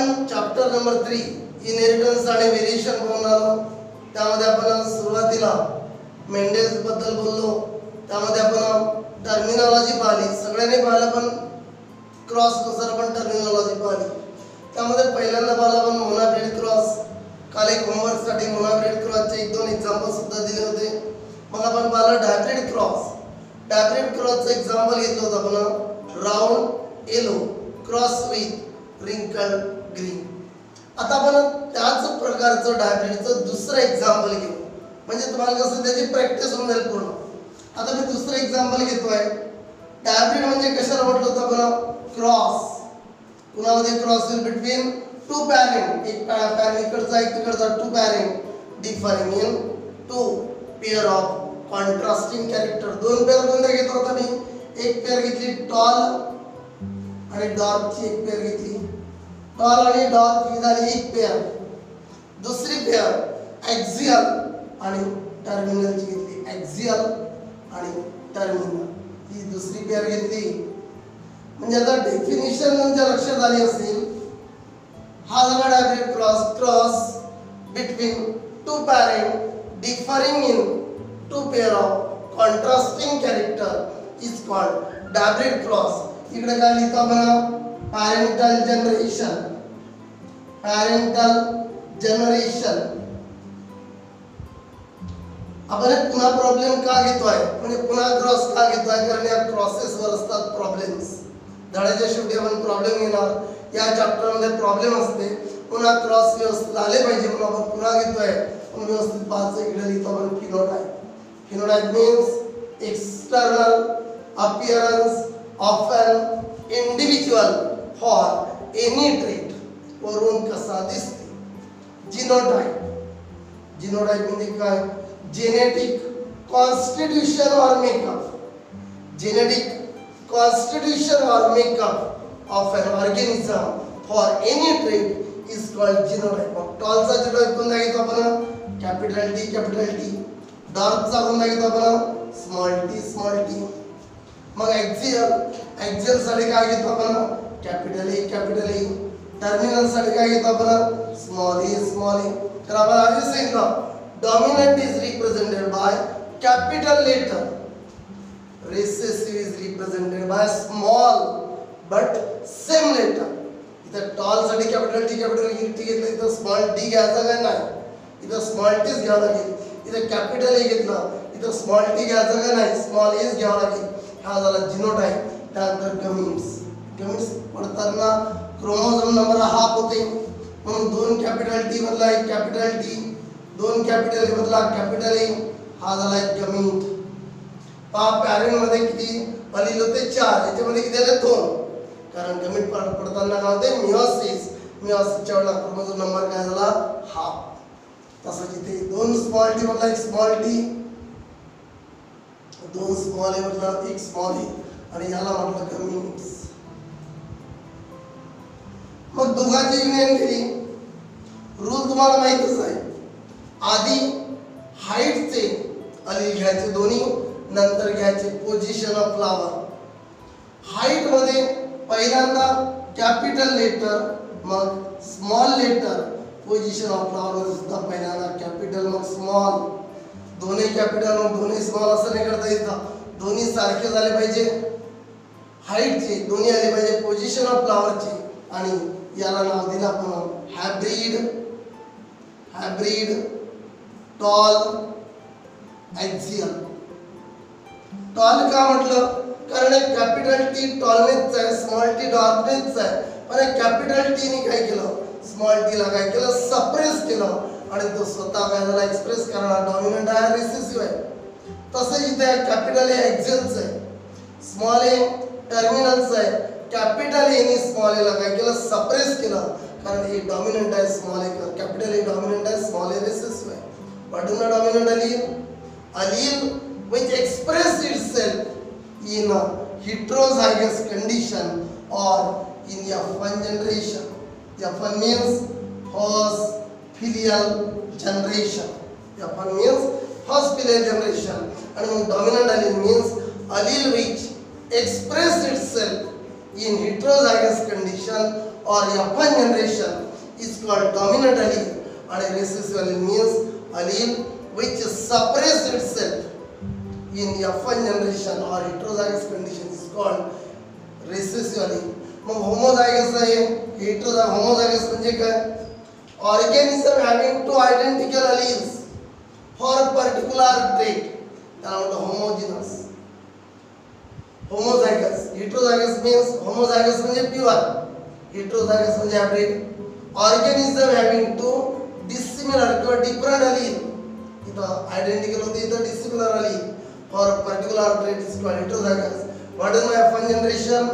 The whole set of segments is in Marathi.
आपण चॅप्टर नंबर 3 इनहेरिटन्स आणि व्हेरिएशन बघून आलो. त्यामध्ये आपण सुरुवातीला मेंडेल्स बद्दल बोललो. त्यामध्ये आपण टर्मिनॉलॉजी पाहिली, सगळ्यांनी पाहिलं, पण क्रॉस नुसार आपण टर्मिनॉलॉजी पाहिली. त्यामध्ये पहिल्यांदा पाहिलं आपण मोनोब्रेड क्रॉस. काल एक होमवर्कसाठी मोनोब्रेड क्रॉसचे 1-2 एक्झाम्पल सुद्धा दिले होते. मग आपण पाहिलं डायब्रिड क्रॉस. डायब्रिड क्रॉसचं एक्झाम्पल घेतलं होतं आपण राऊंड येलो क्रॉस विथ रिंकल ग्रीन. आता आपण त्याच प्रकारचं डायब्रिडचं दुसरं एक्झाम्पल घेऊ, म्हणजे तुम्हाला कसं त्याची प्रॅक्टिस होऊन जाईल पूर्ण. आता मी दुसरं एक्झाम्पल घेतोय. डायब्रिड म्हणजे कशाला म्हटलं होतं आपण? क्रॉस. कुणामध्ये क्रॉस होईल? Between two parent. एक पॅरेंट इकडचा एक तिकडचा, two parent differing in two pair of contrasting character. दोन पेअर कोणत्या घेतो आता मी? एक पेअर घेतली टॉल आणि डॉर्कची, एक पेअर घेतली. टॉल आणि डॉर्क ही झाली एक पेअर. दुसरी पेअर ॲक्सियल आणि टर्मिनलची घेतली. ॲक्सियल आणि टर्मिनल ही दुसरी पेअर घेतली. म्हणजे आता डेफिनिशन तुमच्या लक्षात आली असेल. हा झाला dihybrid cross. Cross between two parent differing in two pair of contrasting character is called hybrid cross. इकडे काय लिहितो आपण? parental generation. parental generation. आपण पुन्हा प्रॉब्लेम का घेतोय, म्हणजे पुन्हा क्रॉस का घेतोय? कारण या क्रॉसेस वर असतात प्रॉब्लेम्स. धड्याच्या शेवटी आपण प्रॉब्लेम घेणार. या चॅप्टर मध्ये प्रॉब्लेम असते. पुन्हा क्रॉस व्यवस्थित आले पाहिजे म्हणून आपण पुन्हा घेतोय. व्यवस्थित पाहायचं. इकडे लिहितो आपण phenotype. Phenotype means external appearance of an individual for any trait. वरून कसा दिसते. जिनोटाइप. जिनोटाइप म्हणजे काय? Genetic constitution or makeup. Genetic constitution or makeup of an organism for any trait is called genotype. टॉलचा genotype कोणता घेतो आपण? Capital T, capital T. डॉर्कचा कोणता घेतो आपण? Small t. मग ॲक्सियल. ॲक्सियल साठी काय घेतो आपण? Capital A, capital A. Terminal साठी काय घेतो आपण? Small A, small A. तर आपण आधी सांगितलं dominant is represented by capital letter. Recessive is represented by small but same letter. इथं टॉल साठी कॅपिटल टी घेतलं, इथं स्मॉल टी घ्यायचा काय नाही, इथं स्मॉल टीच घ्यावं लागेल. इथं कॅपिटल ए घेतलं, इथं स्मॉल टी घ्यायचा काय नाही, स्मॉल एच घ्यावं लागेल. हा झाला जिनोटाइप. त्यानंतर गमिट्स. गमिट्स पडताना क्रोमोझोम नंबर हाफ होते, म्हणून 2 कॅपिटल टी मधला एक कॅपिटल टी, 2 कॅपिटल ए मधला कॅपिटल ए. हा झाला एक गमिट. पॅरेंट मध्ये किती अलील होते? 4. याच्यामध्ये किती आले? 2. कारण गमिट पडताना काय होते? मियोसिस. मियोसिसच्या वेळेला क्रोमोझोम नंबर काय झाला? हाफ. तसंच इथे 2 स्मॉल टी मधला एक स्मॉल टी, 2 स्मॉल ए मधला एक स्मॉल ए, आणि याला म्हटलं गमिट्स. मग दोघांची युनियन केली. रूल तुम्हाला माहितच आहे. आधी हाईटचे अलील घ्यायचे दोन्ही, नंतर घ्यायचे पोझिशन ऑफ फ्लावर. हाईट मध्ये पहिल्यांदा कॅपिटल लेटर, मग small letter. Position of flower मध्ये सुद्धा पहिल्यांदा कॅपिटल मग स्मॉल. दोन्ही कॅपिटल मग दोन्ही स्मॉल असं नाही करता येतं. दोन्ही सारखे झाले पाहिजे. हाईटचे दोन्ही आले पाहिजे, पोझिशन ऑफ फ्लावरचे. आणि याला नाव दिलं आपण hybrid. Hybrid tall axial. Tall का म्हटलं? कारण एक कॅपिटल टी टॉलनेच आहे, स्मॉल टी डॉर्कनेच आहे. पण एक कॅपिटल टी ने काय केलं? स्मॉल टी ला काय केलं? सप्रेस केलं. आणि तो स्वतः काय झाला? एक्सप्रेस करणार. डॉमिनंट आहे, रिसेसिव्ह आहे. तसं इथे कॅपिटल ए ॲक्सियलच आहे, स्मॉल ए टर्मिनलच आहे. कॅपिटल ए ने स्मॉल ए ला काय केलं? सप्रेस केलं. कारण ए डॉमिनंट आहे, small a capital A dominant आहे, स्मॉल ए रिसेसिव्ह आहे. What is the dominant allele? Allele which express itself in a heterozygous condition or in F1 generation. F1 means first filial generation. F1 means first filial generation. And dominant allele means allele which express itself in heterozygous condition or F1 generation is called dominant allele, and a recessive allele means allele which suppresses itself in F1 generation or heterozygous condition is called recessive allele. मग homozygous आहे, homozygous म्हणजे काय? Organism having two identical alleles for a particular trait, त्याला म्हणतात homogeneous. Homozygous. Heterozygous means homozygous म्हणजे pure, heterozygous म्हणजे hybrid. Organism having two dissimilar किंवा different allele, इथं identical होते, इथं dissimilar allele for a particular trait is called heterozygous. What is my F1 generation?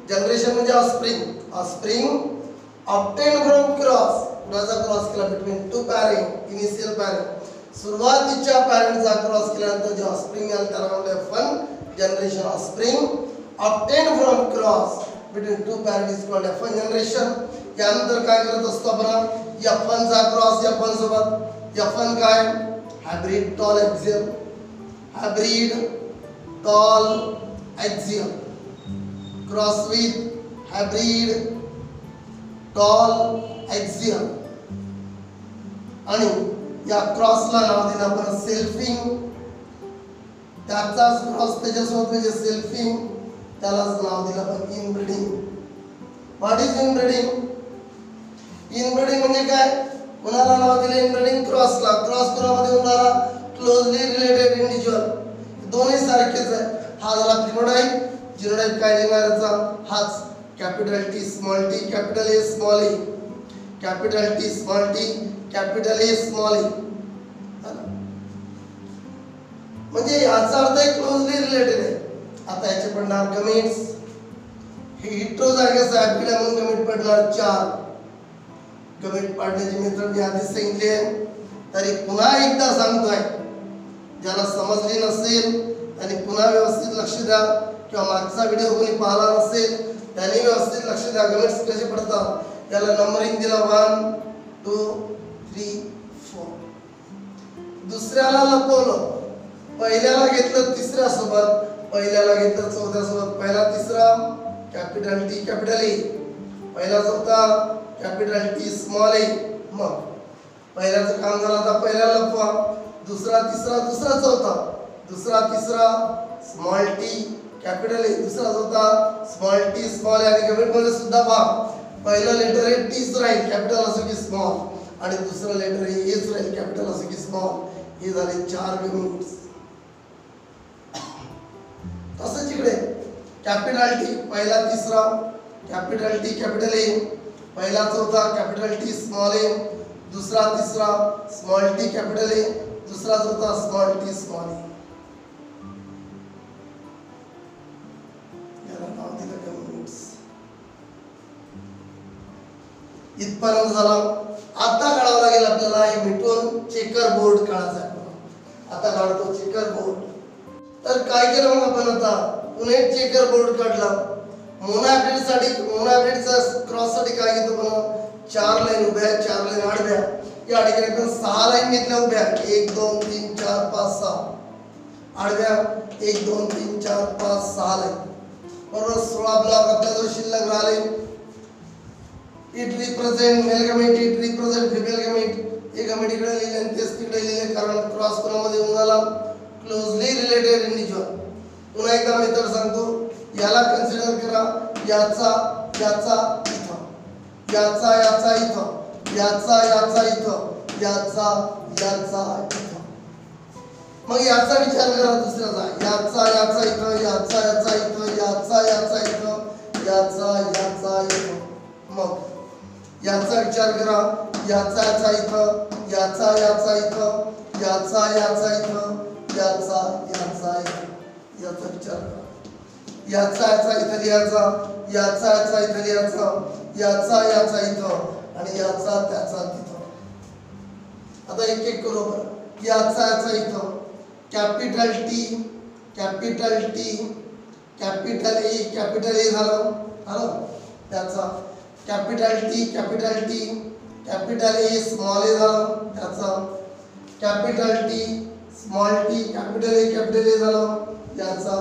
Generation म्हणजे offspring obtained from cross. कुणाचा क्रॉस केला between two parent, initial parent. सुरुवातीच्या पॅरेंटचा क्रॉस केल्यानंतर जे ऑफस्प्रिंग आले त्याला म्हणतात F1 generation. Offspring obtained from cross between two parents is called F1 generation. यानंतर काय करत असतो आपण? F1 चा क्रॉस F1 सोबत. F1 काय? Hybrid tall axial. Hybrid tall axial cross with hybrid tall axial. आणि या क्रॉसला नाव दिलं आपण सेल्फिंग. त्याचाच क्रॉस त्याच्यासोबत म्हणजे सेल्फिंग, त्यालाच नाव दिलं आपण inbreeding. What is inbreeding? Inbreeding म्हणजे काय? कोणाला नाव दिले इनब्रीडिंग? क्रॉसला. क्रॉस कोणामध्ये होणारा? Closely related individual. दोन्ही सारखेच आहे. हा झाला फिनोटाइप. जिनोटाइप काय लिहिणार याचा? हाच capital T small t capital A small a, capital T small t capital A small a. म्हणजे याचा अर्थ क्लोजली रिलेटेड आहे. आता याचे पडणार गमेट्स. हे हेटेरोझायगस आहे, आपल्याला म्हणून गमेट पडणार 4. गमेट पाडण्याची मेथड मी आधीच सांगितली आहे, तरी पुन्हा एकदा सांगतोय. ज्याला समजली नसेल आणि पुन्हा व्यवस्थित लक्ष द्या, किंवा मागचा व्हिडिओ कोणी पाहिला नसेल त्याने व्यवस्थित लक्ष द्या. गमेट्स कसे पडतात याला नंबरिंग दिला 1 2 3 4. दुसऱ्याला लपवलं, पहिल्याला घेतलं तिसऱ्या सोबत, पहिल्याला घेतलं चौथ्या सोबत. पहिला तिसरा कॅपिटल टी कॅपिटल ए, पहिला चौथा कॅपिटल टी स्मॉल ए. मग पहिल्याचं काम झालं. आता पहिल्याला लपवा, दुसरा तिसरा दुसरा चौथा, दुसरा तिसरा स्मॉल टी कॅपिटल ए, दुसरा चौथा स्मॉल टी स्मॉल ए. आणि गमेट मध्ये सुद्धा पहा, पहिलं लेटर हे टीच राहील कॅपिटल असो की स्मॉल, आणि दुसरं लेटर हे एच राहील कॅपिटल असो की स्मॉल. हे झाले 4 गमेट्स. तसंच इकडे कॅपिटल टी पहिला तिसरा कॅपिटल टी कॅपिटल ए, पहिला चौथा कॅपिटल टी स्मॉल ए, दुसरा तिसरा स्मॉल टी कॅपिटल ए, दुसरा चौथा स्मॉल टी स्मॉल ए. याला नाव दिलं गमेट्स. इथपर्यंत झालं. आता काढावं लागेल आपल्याला हे मिटून चेकर बोर्ड काढायचा आहे. आता काढतो चेकर बोर्ड. तर काय केलं मग आपण? आता पुन्हा एक चेकर बोर्ड काढला. मोनोहायब्रिड साठी, मोनोहायब्रिडचा क्रॉस साठी काय घेतो आपण? 4 लाईन उभ्या, 4 लाईन आडव्या. या ठिकाणी आपण 6 लाईन घेतल्या उभ्या, 1 2 3 4 5 6. आडव्या 1 2 3 4 5 6 लाईन. बरोबर 16 ब्लॉक आपल्याजवळ शिल्लक राहिले. It represent male gamete, it represent female gamete. हे गमेट इकडे लिहिले आणि तेच तिकडे लिहिले, कारण क्रॉस कोणामध्ये होऊन आला? Closely related individual. पुन्हा एकदा मेथड सांगतो. याला कन्सिडर करा, याचा याचा इथं, याचा याचा इथं, याचा याचा इथं, याचा याचा इथं. मग याचा विचार करा दुसऱ्याचा. याचा याचा इथं, याचा याचा इथं, याचा याचा इथं, याचा याचा इथं. मग याचा विचार करा. याचा याचा इथं, याचा याचा इथं, याचा याचा इथं, याचा याचा इथं. याचा विचार करा. याचा याचा इथं लिहायचा, याचा याचा इथं लिहायचा, याचा याचा इथं, आणि याचा त्याचा तिथं. आता एक एक करू बरं. याचा याचा इथं capital T capital T capital A झालं. त्याचा capital T capital A small a झालं. त्याचा capital T small t capital A झालं. याचा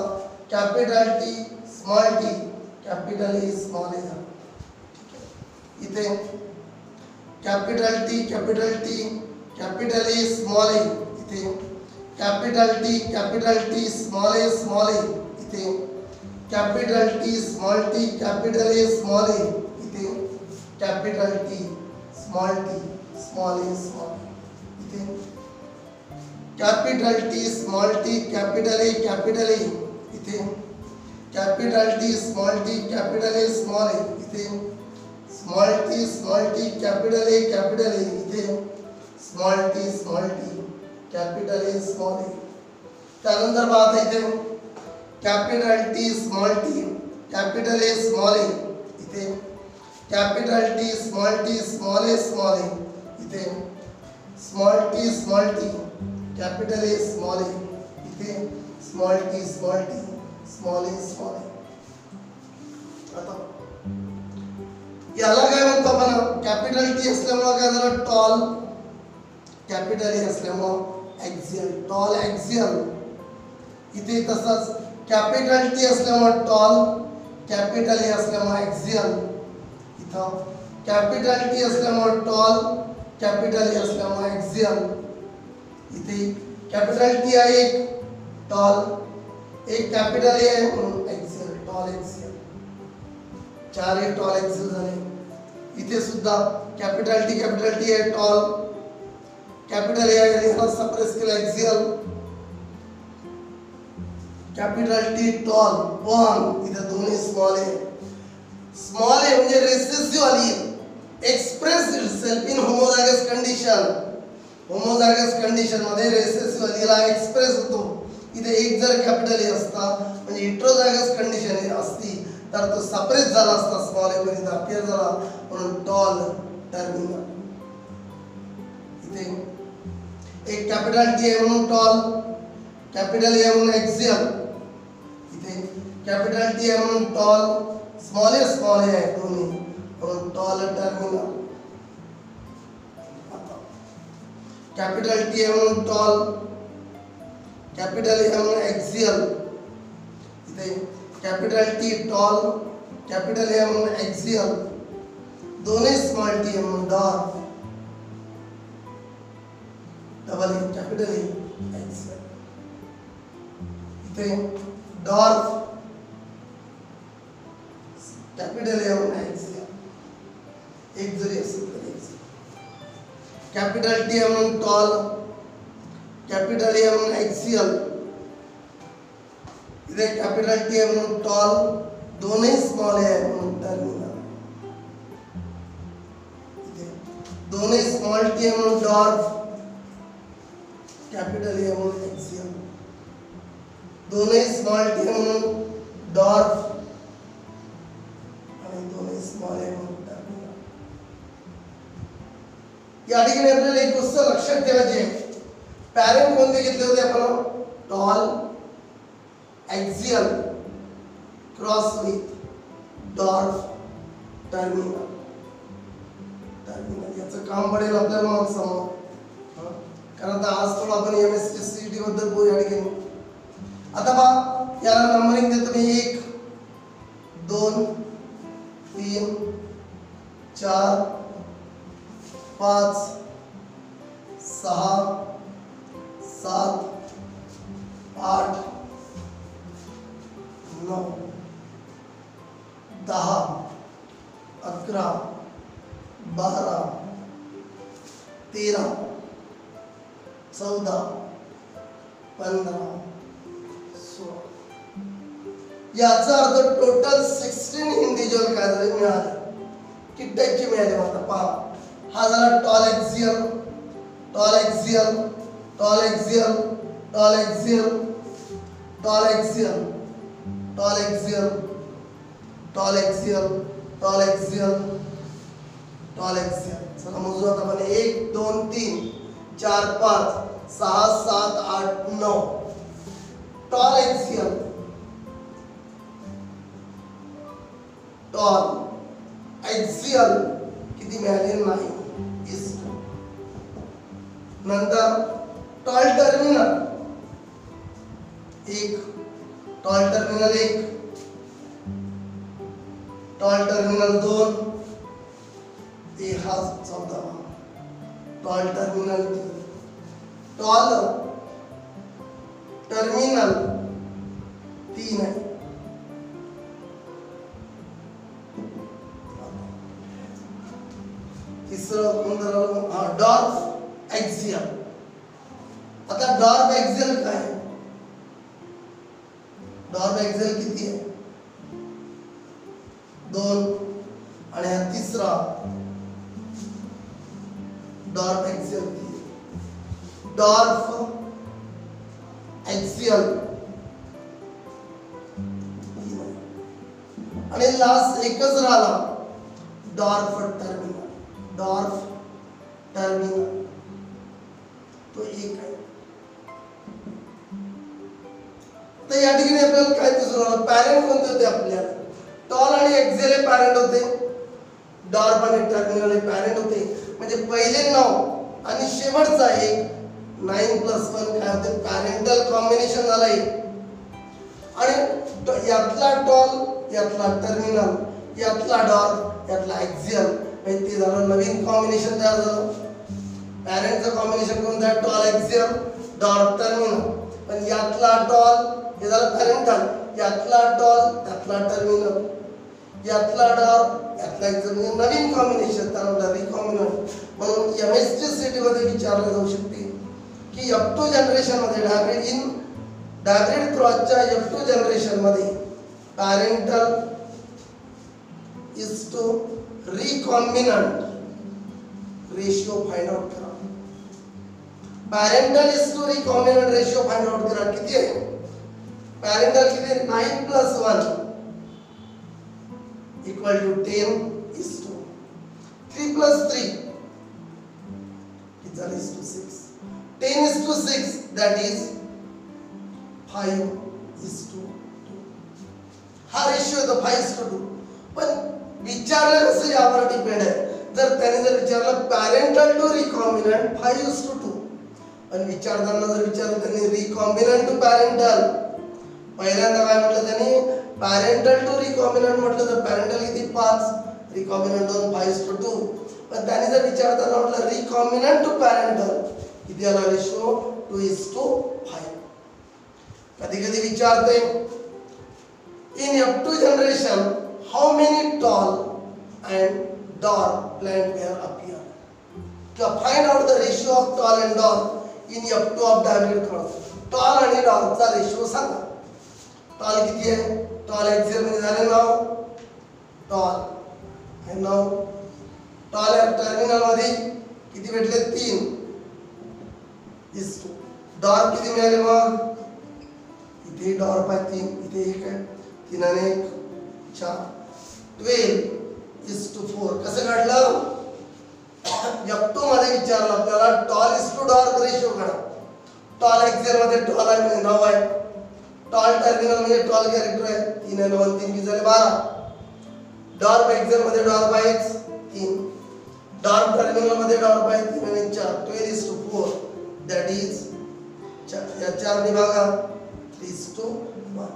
capital T small t capital A small a झालं. इथे capital T capital A small a इथे कॅपिटल टी स्मॉल ए इथे capital T small t capital A small a इथे कॅपिटल टी स्मॉल ए इथे capital T small t capital A इथे capital T small t capital A small a इथे स्मॉल टी कॅपिटल ए इथे small t capital A small a. त्यानंतर पाहता इथे capital T small t capital A small a इथे कॅपिटल टी स्मॉल ए इथे small t capital A small a इथे स्मॉल टी स्मॉल ए. आता याला काय म्हणतो आपण कॅपिटल टी असल्यामुळे काय झालं टॉल कॅपिटल ए असल्यामुळे ॲक्सियल इथे तसंच कॅपिटल टी असल्यामुळे टॉल कॅपिटल ए असल्यामुळे ॲक्सियल इथं कॅपिटल टी असल्यामुळे टॉल कॅपिटल ए असल्यामुळे ॲक्सियल इथे कॅपिटल टी आहे एक टॉल एक कॅपिटल ए आहे म्हणून ॲक्सियल टॉल ॲक्सियल चार हे टॉल ॲक्सियल झाले. इथे सुद्धा कॅपिटल टी आहे टॉल कॅपिटल ए आहे याला सप्रेस केलं ॲक्सियल कॅपिटल टी टॉल पण इथे दोन्ही स्मॉल ए म्हणजे recessive allele express itself in homozygous condition मध्ये रिसेसिव्ह अलील एक्सप्रेस होतो. इथे एक जर कॅपिटल ए असता म्हणजे हेटेरोझायगस कंडिशन असती तर तो सप्रेस झाला असता स्मॉल ए मध्ये अपियर झाला म्हणून टॉल टर्मिनल. इथे एक कॅपिटल टी आहे म्हणून टॉल कॅपिटल ए म्हणून ॲक्सियल इथे कॅपिटल टी आहे म्हणून टॉल स्मॉल ए आहे दोन्ही म्हणून टॉल टर्मिनल. कॅपिटल टी आहे म्हणून टॉल कॅपिटल ए म्हणून ॲक्सियल इथे capital T tall capital A म्हणून ॲक्सियल दोन्ही स्मॉल टी आहे म्हणून dwarf double A capital A axial इथे डॉर्फ कॅपिटल ए म्हणून ॲक्सियल एक जरी असेल तरी कॅपिटल टी आहे म्हणून टॉल कॅपिटल ए म्हणून ॲक्सियल इथे कॅपिटल टी आहे म्हणून टॉल दोन्ही स्मॉल ए आहे म्हणून टर्मिनल इथे दोन्ही स्मॉल टी आहे म्हणून डॉर्फ कॅपिटल ए म्हणून ॲक्सियल दोन्ही स्मॉल टी आहे म्हणून डॉर्फ आणि दोन्ही स्मॉल ए म्हणून टर्मिनल. या ठिकाणी आपल्याला एक गोष्ट लक्षात ठेवायची आहे पॅरेंट कोणते घेतले होते आपण tall axial cross with dwarf terminal याचं काम पडेल आपल्याला मग समोर कारण आता आज थोडं आपण MSc बद्दल बोलू या ठिकाणी. आता पहा याला नंबरिंग देतो मी 1 2 3 4 5 6 7 8 9 10 11 12 13 14 15 16 याचा अर्थ टोटल 16 इंडिव्हिज्युअल काय झाले मिळाले. किती टाईपचे मिळाले आता पहा हा झाला tall axial tall axial tall axial tall axial tall axial tall axial tall axial tall axial tall axial. चला मोजू आता आपण 1 2 3 4 5 6 7 8 9 टॉल ॲक्सियल टॉल ॲक्सियल किती मिळाले नाही नंतर tall terminal 1 tall terminal 1 tall terminal 2 ए हा 14वा, tall terminal T, tall terminal 3 आहे. तिसरं कोणतं? हा डॉर्फ एक्झियल. आता डॉर्फ एक्झियल काय आहे? डॉर्फ एक्झियल किती आहे? 2. आणि हा तिसरा डॉर्फ एक्झियल किती? डॉर्फ एक्झियल आणि लास्ट एकच राहिला डॉर्फ टर्मिनल. डॉर्फ टर्मिनल तो एक आहे. तर या ठिकाणी आपल्याला काय दिसून आलं? पॅरेंट कोणते होते आपल्याला? टॉल आणि एक्झियल हे पॅरेंट होते, डॉर्फ आणि टर्मिनल हे पॅरेंट होते. म्हणजे पहिले नाव आणि शेवटचा एक 9+1 काय होते? पॅरेंटल कॉम्बिनेशन झाला एक. आणि यातला टॉल, यातला टर्मिनल, यातला डॉर्फ, यातला एक्झियल, म्हणजे ते झालं नवीन कॉम्बिनेशन तयार झालं. पॅरेंटचं कॉम्बिनेशन कोणतं आहे? Tall axial, dwarf terminal. पण यातला टॉल हे झालं पॅरेंटल, यातला टॉल, यातला टर्मिनल, यातला डॉर्फ, यातला एक्झियल, म्हणजे नवीन कॉम्बिनेशन त्याला रिकॉम्बिनंट. म्हणून MSc मध्ये विचारलं जाऊ शकते की F2 जनरेशन मध्ये डायब्रिड क्रॉसच्या F2 जनरेशन मध्ये parental is to recombinant ratio find out करा. Parental is to recombinant ratio find out करा. किती आहे पॅरेंटल? किती आहे? 9+1 इक्वल टू 10:3. 3+3 किती झालं? 6. 10:6 that is 5:2. हा रेशियो आहे 5:2. पण विचारलं कसं यावर डिपेंड आहे. जर त्याने जर विचारलं पॅरेंटल टू रिकॉम्बिनंट 5:2, पण विचारताना जर विचारलं त्यांनी रिकॉम्बिनंट टू पॅरेंटल, पहिल्यांदा काय म्हटलं त्यांनी? पॅरेंटल टू रिकॉम्बिनंट म्हटलं तर पॅरेंटल किती? 5, रिकॉम्बिनंट 2 5:2. पण त्याने जर विचारताना म्हटलं रिकॉम्बिनंट टू पॅरेंटल, किती आला रेशियो? 2:5. कधी कधी विचारते in F2 generation how many tall and dwarf plant were appear? To find out the ratio of tall and dwarf in F2 of diameter cross. Tall आणि dwarf चा रेशियो सांगा. tall किती आहे? tall एक्झियल मध्ये झाले नाव tall आहे नाव. tall टर्मिनल मध्ये किती भेटले? 3:2. dwarf किती मिळाले मग? इथे dwarf आहे 3, इथे 1 आहे. 3 आणि 1 4. 12:4. कसं काढलं? F2 मध्ये विचारलं आपल्याला tall is to dwarf ratio काढा. टॉल एक्झियल मध्ये टॉल आहे म्हणजे 9 आहे. टॉल टर्मिनल म्हणजे टॉल कॅरेक्टर आहे 3 आणि 1 3 झाले 12. डॉर्फ एक्झियल मध्ये डॉर्फ आहे 3. डॉर्फ टर्मिनल मध्ये डॉर्फ आहे 3 आणि 4. 12:4 दॅट इज या 4 ने भागा 3:1.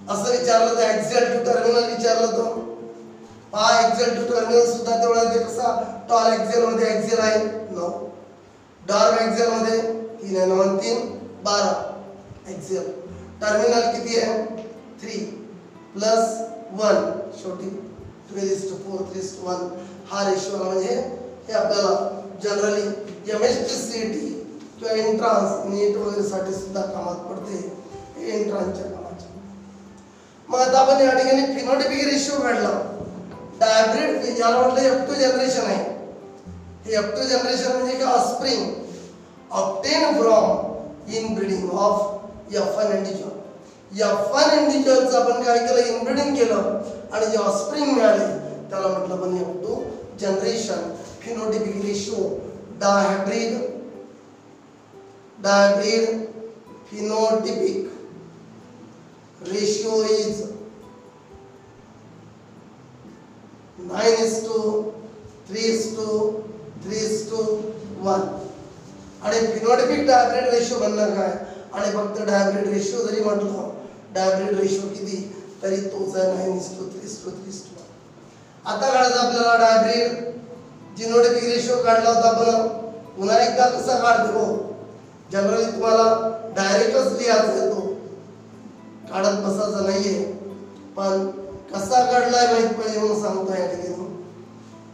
असं विचारलं तर एक्झियल टू टर्मिनल विचारलं तो. हा एक्झियल टू टर्मिनल सुद्धा तेवढा ते कसा? टॉल एक्झियल मध्ये एक्झियल आहे 9, डॉर्फ एक्झियल मध्ये 3 आणि 1 3 12. एक्झियल टर्मिनल किती आहे? 3+1 शेवटी 12:4 3:1. हा रेशियो म्हणजे हे आपल्याला जनरली MSc किंवा एंट्रान्स नीट वगैरे साठी सुद्धा कामात पडते. एंट्रान्सच्या कामाच्या. मग आता आपण या ठिकाणी फिनोटिपिक रेशियो काढला. डायब्रिड याला म्हटलं F2 जनरेशन आहे. हे F2 जनरेशन म्हणजे काय? Offspring obtain from inbreeding of F1 individual. F1 इंडिव्हिज्युअलचं आपण काय केलं? इनब्रीडिंग केलं आणि जे ऑफस्प्रिंग मिळाले त्याला म्हटलं पण F2 generation. Phenotypic ratio dihybrid phenotypic ratio is 9:3:1. आणि फिनोटिपिक डायब्रिड रेशियो बनणार काय? आणि फक्त डायब्रिड रेशियो जरी म्हटलं, डायब्रिड रेशियो किती तरी तोच आहे 9:3:1. आता काढायचा आपल्याला डायब्रिड जीनोटिपिक रेशो काढला होता आपण, पुन्हा एकदा कसा काढतो हो, जनरली तुम्हाला डायरेक्टच लिहायचा तो, काढत बसायचं नाहीये, पण कसा काढलाय माहित पाहिजे म्हणून सांगतो या ठिकाणी.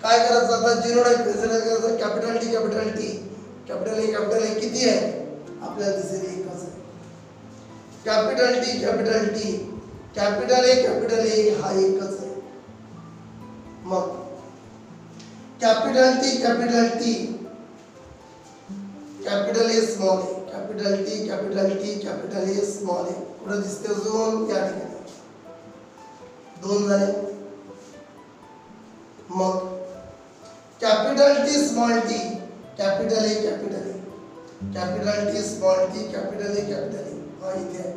काय करायचं आता जीनोटाइप करायचं, capital T capital T capital A किती आहे आपल्याला दिसेल एकच आहे. कॅपिटल टी कॅपिटल ए हा एकच आहे. मग capital T capital A small a, capital A small a कुठे दिसते अजून या ठिकाणी दोन झाले. मग capital T small t capital A capital T small t capital A हा इथे आहे.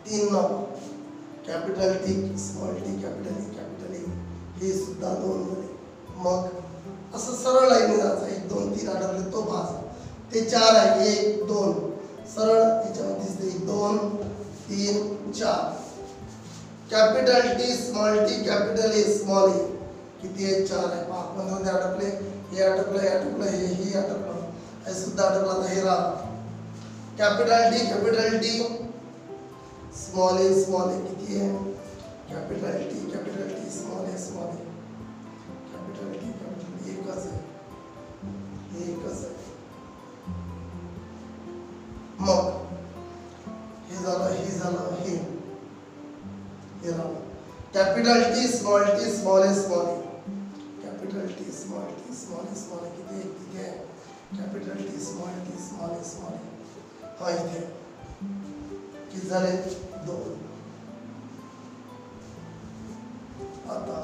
तीन नाव capital T small t capital A हे सुद्धा दोन झाले. मग असं सरळ लाईन जायचं, 1 2 3 आठवले तो 5 ते 4 आहे, 1 2 सरळ याच्यामध्ये दिसते 1 2 3 4. Capital T small t capital A small a किती आहे 4 आहे. 5 मध्ये आटपले, हे आटपलं हे आटपलं, हे सुद्धा आटपलं. आता हे राहा कॅपिटल टी स्मॉल ए किती आहे capital T small a capital T एकच आहे. मग हे झालं हे राहा capital T small a capital T small a किती आहे कॅपिटल टी स्मॉल ए हा इथे किती झाले 2. आता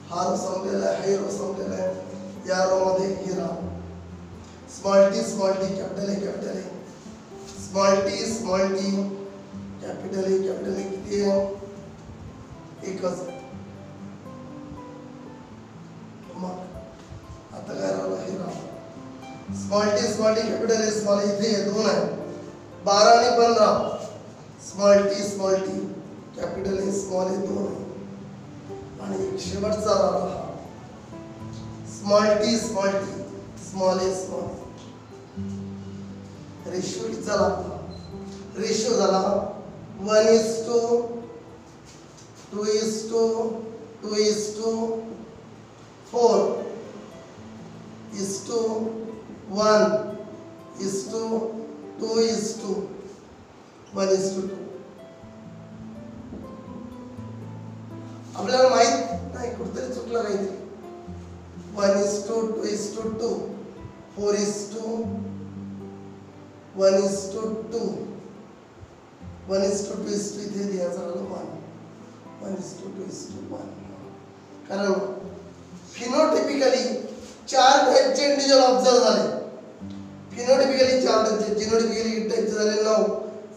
हा रो संपलेला आहे, हे रो संपलेला आहे. या रो मध्ये हे राहा small t capital A small t capital A किती आहे एकच. मग आता काय राहिलं हे राहा small t capital A small a इथे 2 आहे. 12 आणि 15 small t capital A small a 2 आहे. आणि एक शेवटचा राहिला हा small t small a ratio किती झाला आपला, रेशिओ झाला 1:2:2:1:4 1:2:1:2 आपल्याला माहित नाही कुठेतरी चुकलं काहीतरी. 1:2:2 4:1:2 इथे लिहायचं झालं 1:2:1. कारण फिनोटिपिकली 4 टाइपचे इंडिव्हिज्युअल ऑब्झर्व झाले. फिनोटिपिकली 4 टाइपचे, जिनोटिपिकली किती टाइपचे झाले 9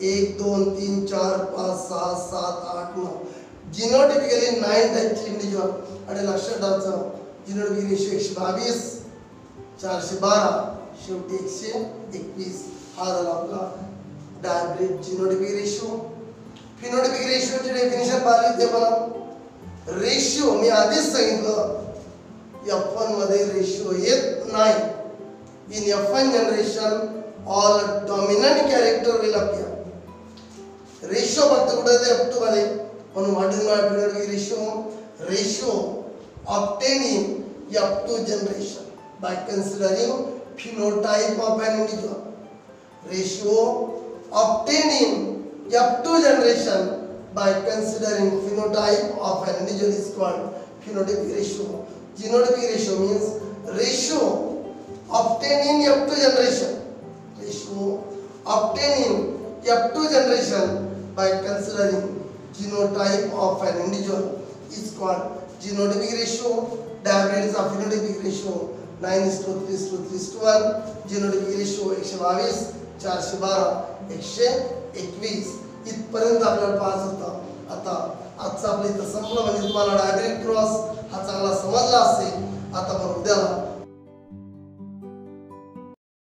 1 2 3 4 5 6 7 8 9. जिनोटिपिकली 9 टाइपचे इंडिव्हिज्युअल. आणि लक्षात ठेवायचं जिनोटिपिक रेशिओ 122 412 शेवटी 121. हा झाला आपला dihybrid genotypic ratio. Phenotypic रेशिओची definition पाहिली होती आपण. रेशिओ मी आधीच सांगितलं F1 मध्ये रेशिओ येत नाही. In F1 generation all dominant character will appear. Ratio फक्त कुठे येते F2 मध्ये. म्हणून what is not phenotypic ratio obtained in F2 generation by considering phenotype of an individual. Ratio obtained in F2 generation by considering phenotype of an individual is called phenotypic ratio. Genotypic ratio means ratio obtained in F2 generation. Ratio obtained in F2 generation by considering genotype of an individual is called genotypic ratio. Diabetes of phenotypic ratio 9:3:3:1. Genotypic ratio 122 412 121. इथपर्यंत आपल्याला पास होता. आता आजचा आपलं इथं संपलं. म्हणजे तुम्हाला डायब्रिड क्रॉस हा चांगला समजला असेल. आता पण उद्याला